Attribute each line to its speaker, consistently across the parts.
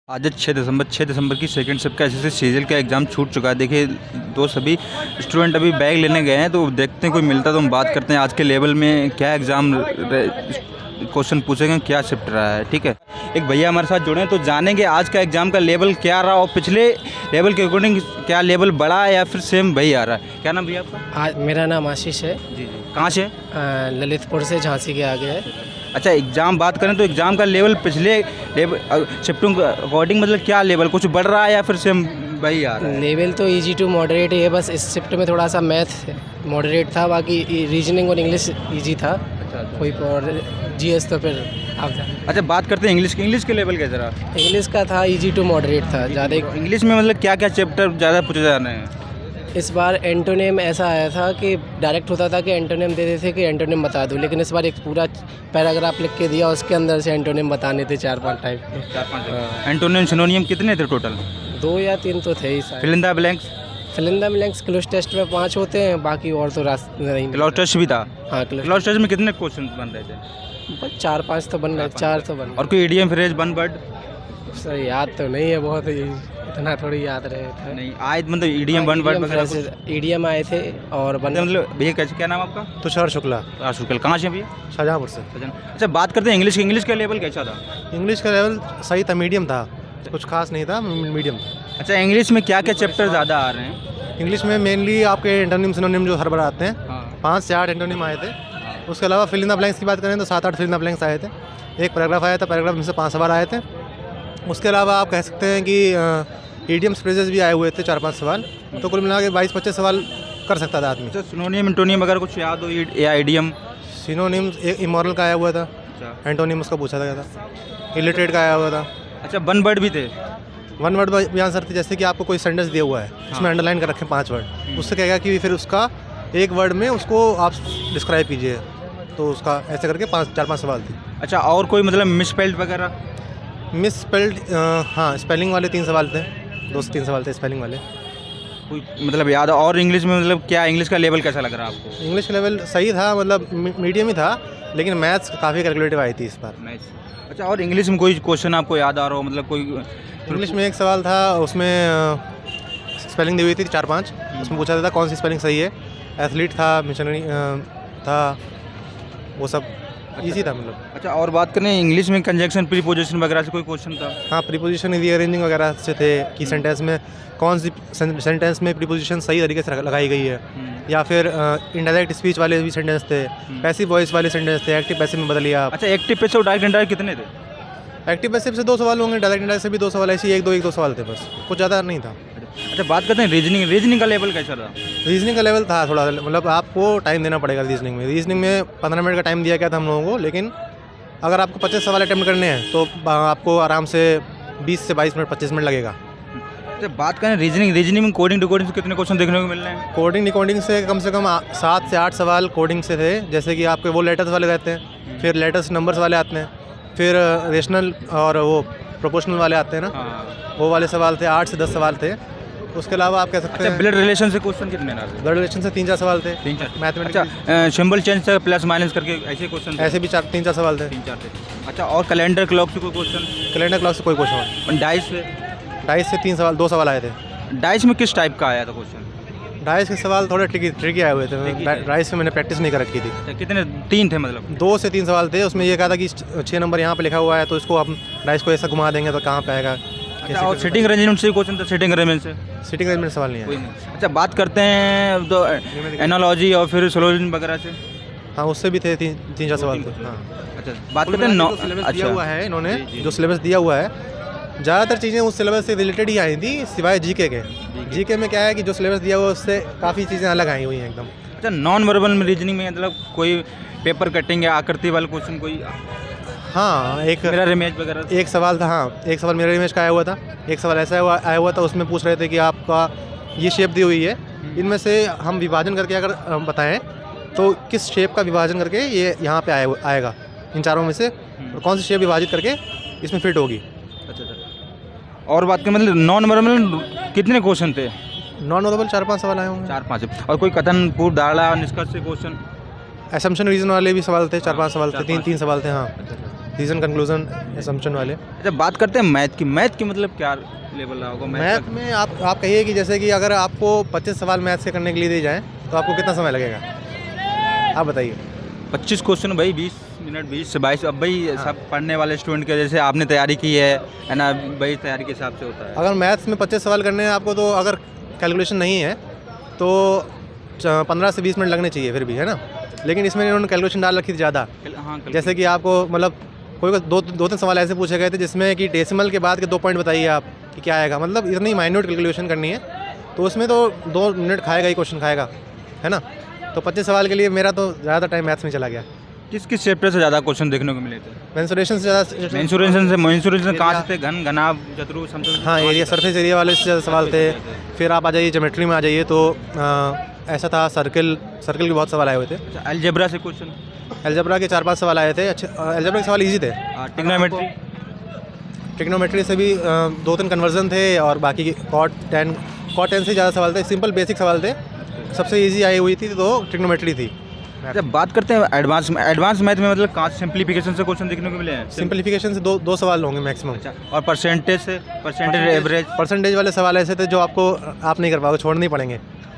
Speaker 1: आज 6 दिसंबर की second shift का एसएससी सीजीएल का एग्ज़ाम छूट चुका है। देखिए तो सभी स्टूडेंट अभी बैग लेने गए हैं, तो देखते हैं कोई मिलता तो हम बात करते हैं आज के लेवल में क्या एग्ज़ाम क्वेश्चन पूछेंगे, क्या शिफ्ट रहा है। ठीक है, एक भैया हमारे साथ जुड़े हैं तो जानेंगे आज का एग्ज़ाम का लेवल क्या रहा और पिछले लेवल के अकॉर्डिंग क्या लेवल बढ़ा है या फिर सेम वही आ रहा है। क्या नाम भैया आपका?
Speaker 2: आज मेरा नाम आशीष है।
Speaker 1: जी जी, कहाँ से?
Speaker 2: ललितपुर से, झांसी के आगे है।
Speaker 1: अच्छा, एग्ज़ाम बात करें तो एग्ज़ाम का लेवल पिछले लेवल शिफ्टों के अकॉर्डिंग मतलब क्या लेवल कुछ बढ़ रहा है या फिर सेम वही आ रहा है?
Speaker 2: लेवल तो इजी टू मॉडरेट है, बस इस शिफ्ट में थोड़ा सा मैथ मॉडरेट था, बाकी रीजनिंग और इंग्लिश इजी था। कोई और जीएस तो फिर आप
Speaker 1: अच्छा, बात करते हैं इंग्लिश की। इंग्लिश के लेवल कैसा रहा?
Speaker 2: इंग्लिश का था इजी टू मॉडरेट था ज़्यादा।
Speaker 1: इंग्लिश में मतलब क्या क्या चैप्टर ज़्यादा पूछे जा रहे हैं?
Speaker 2: इस बार एंटोनिम ऐसा आया था कि डायरेक्ट होता था कि एंटोनिम दे देते थे कि एंटोनिम बता दो, लेकिन इस बार एक पूरा पैराग्राफ लिख के दिया, उसके अंदर से एंटोनिम बताने थे 4-5 टाइप के।
Speaker 1: 4-5 एंटोनिम सिनोनियम कितने थे टोटल?
Speaker 2: 2 या 3 तो थे ही शायद।
Speaker 1: Fill in the blanks?
Speaker 2: Fill in the blanks cloze test में 5 होते हैं, बाकी और तो नहीं।
Speaker 1: क्लॉज टेस्ट भी था?
Speaker 2: हाँ,
Speaker 1: क्लॉज टेस्ट में कितने क्वेश्चन बन रहे थे?
Speaker 2: बस 4-5 तो बन रहे, 4 तो बन।
Speaker 1: और कोई idiom phrase one word?
Speaker 2: Sir याद तो नहीं है, बहुत इतना थोड़ी याद रहे थे।
Speaker 1: नहीं आए मतलब इडियम वन वर्ड वगैरह?
Speaker 2: ईडीएम आए थे और बन
Speaker 1: मतलब भैया कैसे, क्या नाम आपका?
Speaker 3: तुषार शुक्ला,
Speaker 1: शुक्ल। कहाँ से भैया?
Speaker 3: शाहजहाँपुर से।
Speaker 1: अच्छा, बात करते हैं इंग्लिश की। इंग्लिश का लेवल कैसा था?
Speaker 3: इंग्लिश का लेवल सही था, मीडियम था, कुछ खास नहीं था, मीडियम था।
Speaker 1: अच्छा, इंग्लिश में क्या क्या चैप्टर ज़्यादा आ रहे हैं?
Speaker 3: इंग्लिश में मेनली आपके एंटोनिम सिनोनिम जो हर बार आते हैं,
Speaker 1: हाँ।
Speaker 3: 5 से 8 एंटोनिम आए थे। उसके अलावा फिल इन द ब्लैंक्स की बात करें तो 7-8 फिल इन द ब्लैंक्स आए थे। एक पैराग्राफ आया था, पैराग्राफ में से 5 सवाल आए थे। उसके अलावा आप कह सकते हैं कि ईडियम्स फ्रेजेस भी आए हुए थे 4-5 सवाल, तो कुल मिला के 22-25 सवाल कर सकता था आदमी।
Speaker 1: अच्छा, सिनोनियम एंटोनियम अगर कुछ याद हो या आइडियम?
Speaker 3: सिनोनिम इमोरल का आया हुआ था, एंटोनिम उसका पूछा गया था। इलिटरेट का आया हुआ था।
Speaker 1: अच्छा, वन वर्ड भी थे?
Speaker 3: वन वर्ड भी आंसर थे, जैसे कि आपको कोई सेंटेंस दिया हुआ है, उसमें अंडरलाइन कर रखें 5 वर्ड, उससे कहेगा कि फिर उसका एक वर्ड में उसको आप डिस्क्राइब कीजिए, तो उसका ऐसे करके 4-5 सवाल थे।
Speaker 1: अच्छा, और कोई मतलब मिसस्पेल्ड वगैरह?
Speaker 3: मिस स्पेल्ड, हाँ, स्पेलिंग वाले 3 सवाल थे, 2 से 3 सवाल थे स्पेलिंग वाले।
Speaker 1: कोई मतलब याद? और इंग्लिश में मतलब क्या, इंग्लिश का लेवल कैसा लग रहा है आपको?
Speaker 3: इंग्लिश का लेवल सही था, मतलब मीडियम ही था, लेकिन मैथ्स काफ़ी कैलकुलेटिव आई थी इस बार।
Speaker 1: अच्छा, और इंग्लिश में कोई क्वेश्चन आपको याद आ रहा हो? मतलब कोई
Speaker 3: इंग्लिश में एक सवाल था, उसमें स्पेलिंग दी हुई थी 4-5, उसमें पूछा था कौन सी स्पेलिंग सही है। एथलीट था, मिशनरी था, वो सब इजी था मतलब।
Speaker 1: अच्छा, और बात करें इंग्लिश में कंजंक्शन प्रीपोजिशन वगैरह से कोई क्वेश्चन था?
Speaker 3: हाँ, प्रीपोजिशन रीअरेंजिंग वगैरह से थे कि सेंटेंस में कौन सी सेंटेंस में प्रीपोजिशन सही तरीके से लगाई गई है, या फिर इनडायरेक्ट स्पीच वाले भी सेंटेंस थे, पैसिव वॉइस वाले सेंटेंस थे, एक्टिव पैसिव में बदल लिया।
Speaker 1: अच्छा, एक्टिव पैसिव और डायरेक्ट इनडायरेक्ट कितने थे?
Speaker 3: एक्टिव पैसिव से 2 सवाल होंगे, डायरेक्ट इनडायरेक्ट से भी 2 सवाल, ऐसे 1-2 सवाल थे बस, कुछ ज़्यादा नहीं था।
Speaker 1: अच्छा, बात करते हैं रीजनिंग। रीजनिंग का लेवल कैसा रहा?
Speaker 3: रीजनिंग का लेवल था थोड़ा, मतलब आपको टाइम देना पड़ेगा रीजनिंग में। रीजनिंग में 15 मिनट का टाइम दिया गया था हम लोगों को, लेकिन अगर आपको 25 सवाल अटैम्प्ट करने हैं तो आपको आराम से 20 से 22 मिनट 25 मिनट लगेगा।
Speaker 1: अच्छा, बात करें रीजनिंग में कोडिंग डिकोडिंग से कितने क्वेश्चन देखने को मिल रहे हैं?
Speaker 3: कोडिंग डिकोडिंग से कम 7 से 8 सवाल कोडिंग से थे, जैसे कि आपके वो लेटर्स वाले रहते हैं, फिर लेटर्स नंबर्स वाले आते हैं, फिर रेशनल और वो प्रोपोर्शनल वाले आते हैं ना, वो वाले सवाल थे। 8 से 10 सवाल थे। उसके अलावा आप कह सकते हैं
Speaker 1: ब्लड रिलेशन से क्वेश्चन कितने रहे?
Speaker 3: ब्लड रिलेशन से 3-4 सवाल थे।
Speaker 1: 3-4
Speaker 3: मैथमेटिक्स।
Speaker 1: अच्छा, सिंबल चेंज से प्लस माइनस करके ऐसे क्वेश्चन?
Speaker 3: ऐसे भी 3-4 सवाल थे।
Speaker 1: 3-4 थे। अच्छा, और कैलेंडर क्लॉक से कोई क्वेश्चन?
Speaker 3: कैलेंडर क्लॉक से कोई क्वेश्चन।
Speaker 1: डाइस से?
Speaker 3: डाइस से 2 सवाल आए थे।
Speaker 1: डाइस में किस टाइप का आया था क्वेश्चन?
Speaker 3: डाइस के सवाल थोड़े ट्रिकी आए हुए थे। डाइस में मैंने प्रैक्टिस नहीं कर रखी थी।
Speaker 1: अच्छा, कितने? 3 थे मतलब?
Speaker 3: 2 से 3 सवाल थे। उसमें ये कहा था कि 6 नंबर यहाँ पे लिखा हुआ है, तो इसको हम डाइस को ऐसा घुमा देंगे तो कहाँ पे आएगा।
Speaker 1: अच्छा, और सिटिंग अरेंजमेंट से क्वेश्चन था? सिटिंग अरेंजमेंट से?
Speaker 3: सिटिंग अरेंजमेंट सवाल नहीं है।
Speaker 1: अच्छा, बात करते हैं तो एनालॉजी और फिर सोलोजिन वगैरह से?
Speaker 3: हाँ, उससे भी थे 3-4 सवाल थे। हाँ,
Speaker 1: अच्छा, बात करते हैं
Speaker 3: सिलेबस दिया हुआ है इन्होंने, जो सिलेबस दिया हुआ है, ज़्यादातर चीज़ें उस सिलेबस से रिलेटेड ही आई थी, सिवाय जीके के। जीके में क्या है कि जो सिलेबस दिया हुआ है उससे काफ़ी चीज़ें अलग आई हुई हैं एकदम।
Speaker 1: अच्छा, नॉन वर्बल में रीजनिंग में मतलब कोई पेपर कटिंग या आकृति वाला क्वेश्चन कोई?
Speaker 3: हाँ, एक
Speaker 1: मिरर इमेज वगैरह?
Speaker 3: एक सवाल था। हाँ, एक सवाल मिरर इमेज का आया हुआ था। एक सवाल ऐसा आया हुआ था, उसमें पूछ रहे थे कि आपका ये शेप दी हुई है, इनमें से हम विभाजन करके अगर बताएं तो किस शेप का विभाजन करके ये यहाँ पे आएगा, इन चारों में से और कौन सी शेप विभाजित करके इसमें फिट होगी।
Speaker 1: अच्छा, और बात करें मतलब नॉन वर्बल कितने क्वेश्चन थे?
Speaker 3: नॉन वर्बल 4-5 सवाल आए होंगे।
Speaker 1: 4-5। और कोई कथन पूर्व धारणा और निष्कर्ष से क्वेश्चन?
Speaker 3: असम्पशन रीजन वाले भी सवाल थे, 4-5 सवाल थे, 3 सवाल थे। हाँ, रीज़न, कंक्लूजन, असम्पशन वाले।
Speaker 1: अच्छा, बात करते हैं मैथ की मतलब क्या लेवल रहा होगा
Speaker 3: मैथ में आप कहिए कि जैसे कि अगर आपको 25 सवाल मैथ से करने के लिए दिए जाएँ तो आपको कितना समय लगेगा, आप बताइए।
Speaker 1: 25 क्वेश्चन भाई 20 मिनट, 20 से 22। अब भाई सब पढ़ने वाले स्टूडेंट के जैसे आपने तैयारी की है ना, भाई तैयारी के हिसाब से होता है।
Speaker 3: अगर मैथ्स में 25 सवाल करने हैं आपको, तो अगर कैलकुलेशन नहीं है तो 15 से 20 मिनट लगने चाहिए फिर भी, है ना। लेकिन इसमें इन्होंने कैलकुलेशन डाल रखी थी ज़्यादा।
Speaker 1: हाँ,
Speaker 3: जैसे कि आपको मतलब कोई दो तीन सवाल ऐसे पूछे गए थे जिसमें कि डेसिमल के बाद के 2 पॉइंट बताइए आप कि क्या आएगा, मतलब इतनी माइन्यूट कैलकुलेशन करनी है, तो उसमें तो 2 मिनट खाएगा ही क्वेश्चन खाएगा, है ना। तो 25 सवाल के लिए मेरा तो ज़्यादा टाइम मैथ्स में चला गया।
Speaker 1: किस चैप्टर से ज़्यादा क्वेश्चन देखने को मिले थे?
Speaker 3: मेंसुरेशन से ज़्यादा।
Speaker 1: मेंसुरेशन कहाँ से थे? घन, घनाभ, चतुर्भुज, समचतुर्भुज?
Speaker 3: हाँ, एरिया, सरफेस एरिया वाले से ज़्यादा सवाल थे। फिर आप आ जाइए ज्योमेट्री में आ जाइए तो ऐसा था, सर्किल के बहुत सवाल आए हुए थे।
Speaker 1: अच्छा, अलजेब्रा से क्वेश्चन?
Speaker 3: अलजेब्रा के 4-5 सवाल आए थे। अच्छे, अलजेब्रा के सवाल ईजी थे। ट्रिग्नोमेट्री से भी 2-3 कन्वर्जन थे और बाकी कॉट 10 से ज़्यादा सवाल थे। सिंपल बेसिक सवाल थे, सबसे ईजी आई हुई थी तो ट्रिग्नोमेट्री थी।
Speaker 1: जब बात करते हैं एडवांस मैथ में मतलब कहाँ से सिंप्लीफिकेशन से क्वेश्चन देखने को मिले हैं?
Speaker 3: सिंप्लीफिकेशन से दो सवाल होंगे मैक्सिमम।
Speaker 1: अच्छा, और परसेंटेज एवरेज?
Speaker 3: परसेंटेज वाले सवाल ऐसे थे जो आप नहीं कर पाओगे, छोड़ने ही पड़ेंगे,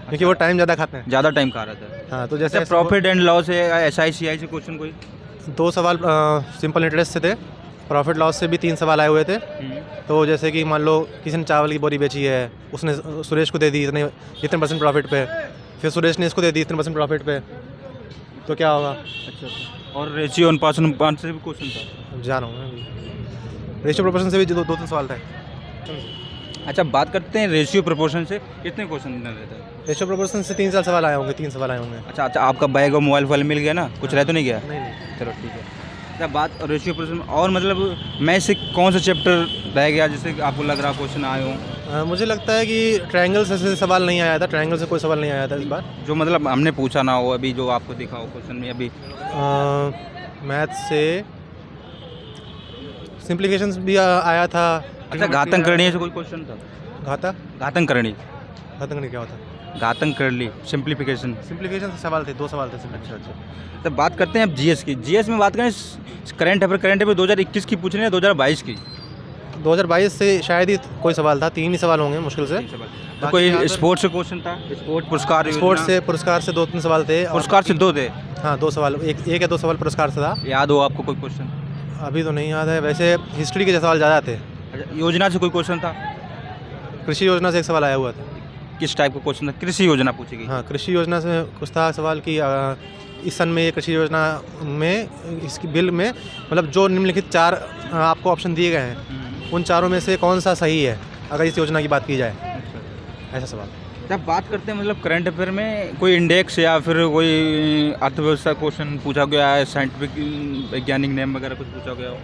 Speaker 3: क्योंकि वो टाइम ज़्यादा खाते हैं।
Speaker 1: ज़्यादा टाइम खा रहा था।
Speaker 3: हाँ, तो जैसे
Speaker 1: प्रॉफिट एंड लॉस से, SICI से क्वेश्चन कोई
Speaker 3: 2 सवाल सिंपल इंटरेस्ट से थे। प्रॉफिट लॉस से भी 3 सवाल आए हुए थे। तो जैसे कि मान लो किसी ने चावल की बोरी बेची है, उसने सुरेश को दे दी इतने % प्रॉफिट पे, फिर सुरेश ने इसको दे दी इतने % प्रॉफिट पे, तो क्या होगा।
Speaker 1: अच्छा, और रेशियो अनुपात से भी क्वेश्चन था?
Speaker 3: जा रहा हूँ मैं, रेशियो प्रोपोर्शन से भी 2-3 सवाल थे।
Speaker 1: अच्छा, बात करते हैं रेशियो प्रोपोर्शन से कितने क्वेश्चन रहते हैं?
Speaker 3: रेशियो प्रोपोर्शन से 3 सवाल आए होंगे, 3 सवाल आए होंगे।
Speaker 1: अच्छा, आपका बैग और मोबाइल फाइल मिल गया ना, कुछ रह तो नहीं गया?
Speaker 3: नहीं।
Speaker 1: चलो ठीक है। अच्छा, बात रेशियो प्रोपोर्शन और मतलब मैं से कौन सा चैप्टर रह गया जिससे आपको लग रहा क्वेश्चन आए हो?
Speaker 3: मुझे लगता है कि ट्रायंगल से सवाल नहीं आया था। ट्रायंगल से कोई सवाल नहीं आया था इस बार,
Speaker 1: जो मतलब हमने पूछा ना हो अभी, जो आपको दिखा हो क्वेश्चन में अभी।
Speaker 3: मैथ से सिंप्लीफिकेशंस भी आया था।
Speaker 1: अच्छा, घातन करणी से कोई क्वेश्चन था? घातन करणी
Speaker 3: क्या होता है?
Speaker 1: घातन करणी सिंप्लीफिकेशन
Speaker 3: सिंप्लीफिकेशन से सवाल थे, 2 सवाल थे।
Speaker 1: अच्छा। तो बात करते हैं अब जीएस की। जीएस में बात करें करंट अफेयर 2021 की पूछ रहे हैं, 2022 की?
Speaker 3: 2022 से शायद ही कोई सवाल था, 3 ही सवाल होंगे मुश्किल से।
Speaker 1: तो कोई स्पोर्ट्स से क्वेश्चन था?
Speaker 3: पुरस्कार से 2-3 सवाल थे।
Speaker 1: पुरस्कार से 2 थे?
Speaker 3: हाँ, 2 सवाल, एक या 2 सवाल पुरस्कार से था।
Speaker 1: याद हो आपको कोई क्वेश्चन?
Speaker 3: अभी तो नहीं याद है, वैसे हिस्ट्री के सवाल ज़्यादा थे।
Speaker 1: अच्छा, योजना से कोई क्वेश्चन था?
Speaker 3: कृषि योजना से एक सवाल आया हुआ था।
Speaker 1: किस टाइप का क्वेश्चन था? कृषि योजना पूछी गई?
Speaker 3: हाँ, कृषि योजना से कुछ था सवाल कि इस सन में ये कृषि योजना में, इसकी बिल में मतलब जो निम्नलिखित 4 आपको ऑप्शन दिए गए हैं, उन चारों में से कौन सा सही है अगर इस योजना की बात की जाए, ऐसा सवाल।
Speaker 1: जब बात करते हैं मतलब करंट अफेयर में कोई इंडेक्स या फिर कोई अर्थव्यवस्था क्वेश्चन पूछा गया है, साइंटिफिक वैज्ञानिक नेम वगैरह कुछ पूछा गया हो?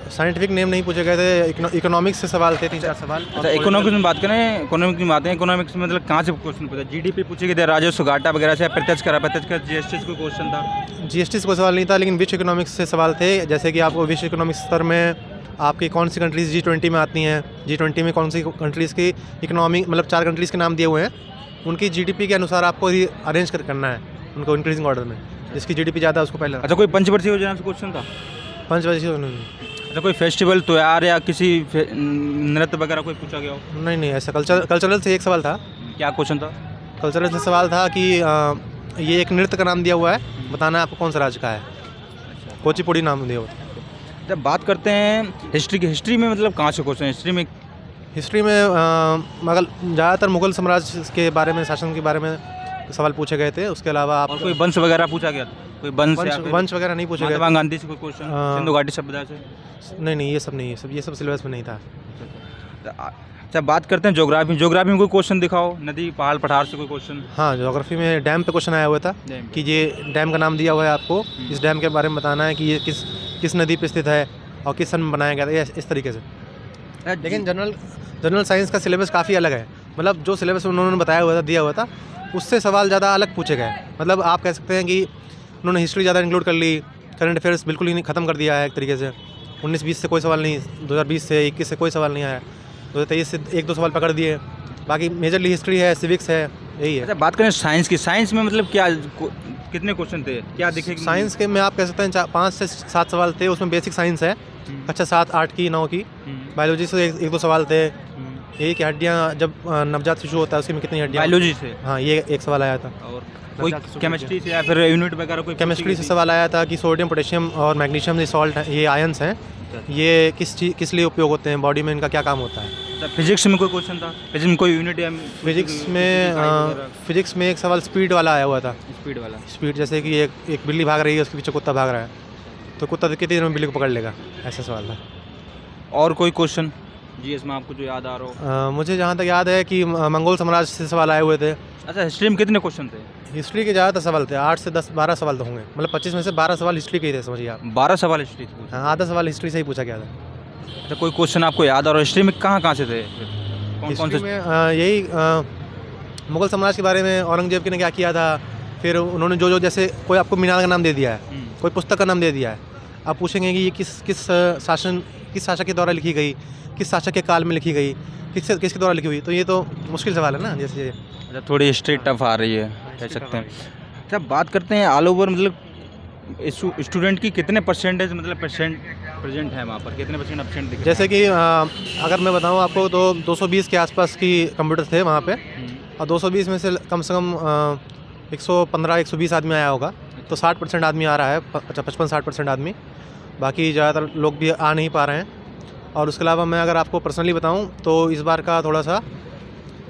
Speaker 3: साइंटिफिक नेम नहीं पूछे गए थे। इकोनॉमिक्स से सवाल थे, 3-4 सवाल।
Speaker 1: अच्छा, इकोनॉमिक्स में बात करें, इकोनॉमिक्स की बातें, इकोनॉमिक्स में मतलब कहाँ से क्वेश्चन पूछा? जीडीपी पूछे गए थे, राजस्व घाटा वगैरह से, प्रत्यक्ष कर जीएसटी से कोई क्वेश्चन था?
Speaker 3: जीएसटी से कोई सवाल नहीं था, लेकिन विश्व इकोनॉमिक्स से सवाल थे। जैसे कि आपको विश्व इकोनॉमिक्स स्तर में आपकी कौन सी कंट्रीज़ G20 में आती हैं, G20 में कौन सी कंट्रीज़ की इकोनॉमी, मतलब 4 कंट्रीज़ के नाम दिए हुए हैं, उनकी जीडीपी के अनुसार आपको अरेंज करना है उनको इंक्रीजिंग ऑर्डर में, जिसकी जीडीपी ज़्यादा है उसको पहले।
Speaker 1: अच्छा, कोई पंचवर्षीय योजना से क्वेश्चन था?
Speaker 3: पंचवर्षीय नहीं।
Speaker 1: अच्छा, कोई फेस्टिवल, त्योहार या किसी नृत्य वगैरह कोई पूछा गया हो?
Speaker 3: नहीं, ऐसा कल्चरल से एक सवाल था।
Speaker 1: क्या क्वेश्चन था?
Speaker 3: कल्चरल से सवाल था कि ये एक नृत्य का नाम दिया हुआ है, बताना है आपको कौन सा राज्य का है। कुचिपुड़ी नाम दिया हुआ था।
Speaker 1: जब बात करते हैं हिस्ट्री में मतलब कहाँ से क्वेश्चन? हिस्ट्री में
Speaker 3: मगर ज़्यादातर मुगल साम्राज्य के बारे में, शासन के बारे में सवाल पूछे गए थे। उसके अलावा आप
Speaker 1: कोई वंश वगैरह पूछा गया था? कोई वंश
Speaker 3: वगैरह नहीं पूछे गए?
Speaker 1: महात्मा गांधी से कोई क्वेश्चन? सिंधु घाटी सभ्यता से?
Speaker 3: नहीं, ये सब नहीं, ये सब सिलेबस में नहीं था।
Speaker 1: अच्छा, बात करते हैं ज्योग्राफी में कोई क्वेश्चन दिखाओ, नदी, पहाड़, पठार से कोई क्वेश्चन?
Speaker 3: हाँ, ज्योग्राफी में डैम पे क्वेश्चन आया हुआ था कि ये डैम का नाम दिया हुआ है आपको, इस डैम के बारे में बताना है कि ये किस नदी पे स्थित है और किस सन में बनाया गया था, इस तरीके से। लेकिन जनरल साइंस का सिलेबस काफ़ी अलग है, मतलब जो सिलेबस उन्होंने बताया हुआ था, दिया हुआ था, उससे सवाल ज़्यादा अलग पूछे गए। मतलब आप कह सकते हैं कि उन्होंने हिस्ट्री ज़्यादा इंक्लूड कर ली, करंट अफेयर्स बिल्कुल ही ख़त्म कर दिया है एक तरीके से। 19-20 से कोई सवाल नहीं, 2020 से 21 से कोई सवाल नहीं आया, 2023 से 1-2 सवाल पकड़ दिए। बाकी मेजरली हिस्ट्री है, सिविक्स है, यही है।
Speaker 1: अच्छा, बात करें साइंस की, साइंस में मतलब क्या कितने क्वेश्चन थे, क्या दिखे?
Speaker 3: साइंस के में आप कह सकते हैं 5 से 7 सवाल थे, उसमें बेसिक साइंस है। अच्छा 7, 8 की, 9 की। बायोलॉजी से एक 2 सवाल थे। यही कि हड्डियाँ जब नवजात शिशु होता है उसकी में कितनी हड्डियाँ।
Speaker 1: बायोलॉजी से?
Speaker 3: हाँ, ये एक सवाल आया था।
Speaker 1: और कोई केमिस्ट्री से या फिर यूनिट वगैरह कोई?
Speaker 3: केमिस्ट्री से सवाल आया था कि सोडियम, पोटेशियम और मैग्नीशियम ये सॉल्ट हैं, ये आयंस हैं, ये किस लिए उपयोग होते हैं, बॉडी में इनका क्या काम होता है।
Speaker 1: फिजिक्स में कोई क्वेश्चन था? फिजिक्स में कोई यूनिट या
Speaker 3: फिजिक्स में एक सवाल स्पीड वाला आया हुआ था।
Speaker 1: स्पीड वाला?
Speaker 3: स्पीड जैसे कि एक बिल्ली भाग रही है, उसके पीछे कुत्ता भाग रहा है, तो कुत्ता कितनी देर में बिल्ली को पकड़ लेगा, ऐसा सवाल था।
Speaker 1: और कोई क्वेश्चन जीएस में आपको जो याद आ रहा हो?
Speaker 3: मुझे जहाँ तक याद है कि मंगोल साम्राज्य से सवाल आए हुए थे।
Speaker 1: अच्छा, हिस्ट्री में कितने क्वेश्चन थे?
Speaker 3: हिस्ट्री के ज़्यादातर सवाल थे, 8 से 10 12 सवाल तो होंगे, मतलब 25 में से 12 सवाल हिस्ट्री के ही थे, समझिए आप।
Speaker 1: 12 सवाल हिस्ट्री से?
Speaker 3: हाँ, आधा सवाल हिस्ट्री से ही पूछा गया था।
Speaker 1: अच्छा, कोई क्वेश्चन आपको याद आ रहा हो हिस्ट्री में? कहाँ से थे? कौन
Speaker 3: हिस्ट्री में यही मुगल साम्राज्य के बारे में, औरंगजेब ने क्या किया था, फिर उन्होंने जो जैसे कोई आपको मीनार का नाम दे दिया है, कोई पुस्तक का नाम दे दिया है, आप पूछेंगे कि ये किस शासक के द्वारा लिखी गई, किस शासक के काल में लिखी गई, किसके द्वारा लिखी हुई, तो ये तो मुश्किल सवाल है ना। जैसे
Speaker 1: अच्छा, थोड़ी हिस्ट्री टफ आ रही है, कह सकते हैं। अच्छा, बात करते हैं ऑल ओवर, मतलब स्टूडेंट की कितने परसेंटेज मतलब प्रेजेंट है वहाँ पर, कितने परसेंट एब्सेंट दिख रहे हैं?
Speaker 3: जैसे कि अगर मैं बताऊँ आपको तो 220 के आसपास की कंप्यूटर थे वहाँ पे, और 220 में से कम 115-120 आदमी आया होगा, तो 60% आदमी आ रहा है, 55-60% आदमी, बाकी ज़्यादातर लोग भी आ नहीं पा रहे हैं। और उसके अलावा मैं अगर आपको पर्सनली बताऊं तो इस बार का थोड़ा सा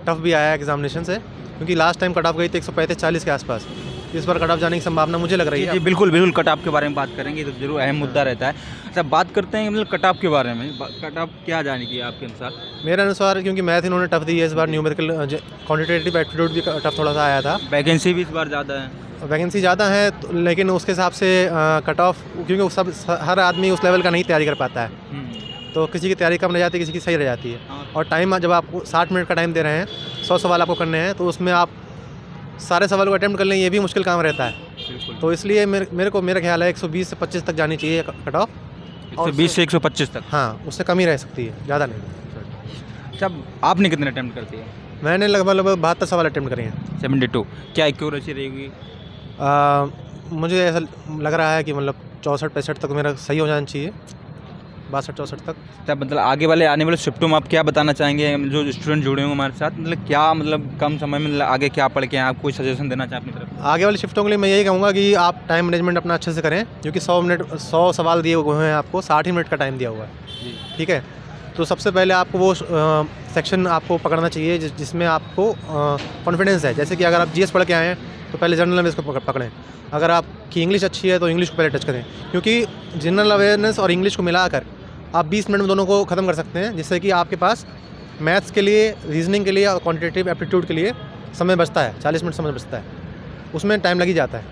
Speaker 3: टफ भी आया है एग्जामिनेशन से, क्योंकि लास्ट टाइम कट ऑफ गई थी 135-40 के आसपास। इस बार कट ऑफ जाने की संभावना मुझे लग रही है।
Speaker 1: जी बिल्कुल कट ऑफ के बारे में बात करेंगे, तो जरूर अहम मुद्दा रहता है। अच्छा, बात करते हैं मतलब कट ऑफ के बारे में, कट ऑफ क्या जाने की आपके अनुसार?
Speaker 3: मेरे अनुसार क्योंकि मैथ इन्होंने टफ दी है इस बार, न्यूमेरिकल क्वान्टिटेटिव एप्टीट्यूड भी टफ थोड़ा सा आया था।
Speaker 1: वैकेंसी भी इस बार ज़्यादा है?
Speaker 3: वैकेंसी ज़्यादा है, लेकिन उसके हिसाब से कट ऑफ, क्योंकि हर आदमी उस लेवल का नहीं तैयारी कर पाता है, तो किसी की तैयारी कम रह जाती है, किसी की सही रह जाती है। और टाइम जब आपको 60 मिनट का टाइम दे रहे हैं, 100 सवाल आपको करने हैं, तो उसमें आप सारे सवाल को अटेम्प्ट कर लें, ये भी मुश्किल काम रहता है। तो इसलिए मेरा ख्याल है 120 से 25 तक जानी चाहिए कट ऑफ।
Speaker 1: 120 से 125 तक?
Speaker 3: हाँ, उससे कम ही रह सकती है, ज़्यादा नहीं।
Speaker 1: अच्छा, आपने कितने अटेम्प्ट करती है?
Speaker 3: मैंने लगभग 72 सवाल अटेम्प्ट करे हैं।
Speaker 1: 72? क्या एक्यूरेसी रहेगी?
Speaker 3: मुझे ऐसा लग रहा है कि मतलब 64-65 तक मेरा सही हो जाना चाहिए, 62-64 तक।
Speaker 1: तब मतलब आगे वाले आने वाले शिफ्टों में आप क्या बताना चाहेंगे जो स्टूडेंट जुड़े होंगे हमारे साथ, मतलब क्या मतलब कम समय में आगे क्या पढ़ के आप कोई सजेशन देना चाहें अपनी तरफ?
Speaker 3: आगे वाली शिफ्टों के लिए मैं यही कहूँगा कि आप टाइम मैनेजमेंट अपना अच्छे से करें, क्योंकि 100 सवाल दिए हुए हैं आपको, 60 ही मिनट का टाइम दिया हुआ है। ठीक है, तो सबसे पहले आपको वो सेक्शन आपको पकड़ना चाहिए जिसमें आपको कॉन्फिडेंस है। जैसे कि अगर आप जीएस पढ़ के आए हैं तो पहले जनरल अवेयरनेस को पकड़ें। अगर आपकी इंग्लिश अच्छी है तो इंग्लिश को पहले टच करें, क्योंकि जनरल अवेयरनेस और इंग्लिश को मिलाकर आप 20 मिनट में दोनों को ख़त्म कर सकते हैं, जिससे कि आपके पास मैथ्स के लिए, रीजनिंग के लिए और क्वान्टिटेटिव एप्टीट्यूड के लिए समय बचता है, 40 मिनट समय बचता है, उसमें टाइम लग ही जाता है।